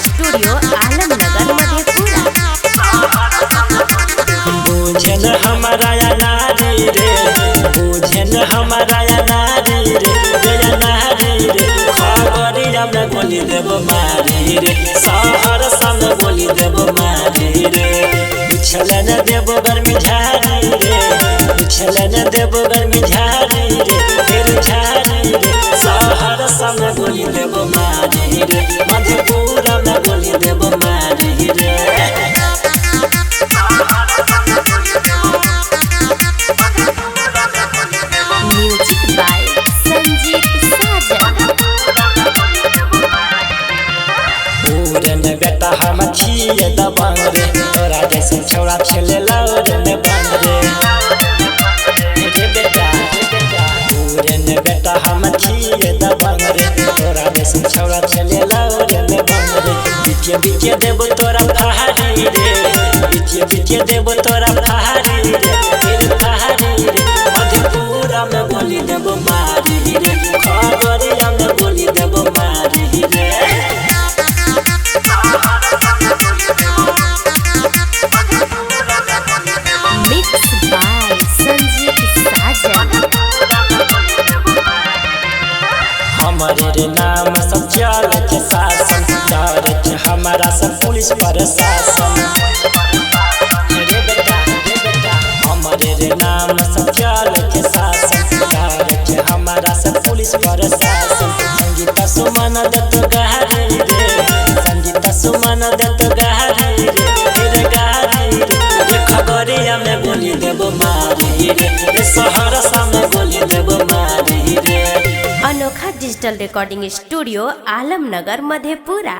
Studio Alamnagar Madhepura. बुझन हमारा या नारी रे, बुझन हमारा या नारी रे, या नारी रे। खबरिया में बोली देव मारी रे, शहर सन बोली देव मारी रे। उछलन देव गर्मी झारी रे, उछलन देव गर्मी झारी रे, फिर झारी रे। शहर सन बोली देव मारी रे, मधेपुरा में बोली देव मारी रे। म्यूजिक बाय संजीत साजन। पूरन बेटा हम छिए दबंग रे, तोरा जैसे छौड़ा खेले लौर में बंद रे। रे बेटा पूरन बेटा हम छिए दबंग रे, तोरा जैसे छौड़ा खेले लौर में बंद रे। बीचे बीचे देव तोरा फहारी रे, बीचे बीचे देव तोरा फहारी रे, फिर फहारी रे। मधेपुरा में बोली देव मारी रे, खगड़िया में बोली देव मारी रे। मिक्स बाय संजीत साजन। हमारे रे नाम सब चले के शासन, डरे के हमारा सब पुलिस प्रशासन। रे बेटा हमारे रे नाम सब चले के शासन, डरे के हमारा सब पुलिस प्रशासन। संगीत सुमन दत्त गहरी रे, संगीत सुमन दत्त गहरी रे, फिर गहरी रे। खगड़िया में बोली देव मारी रे, सहरसा में बोली देव मारी रे। अनोखा digital recording studio Alamnagar Madhepura.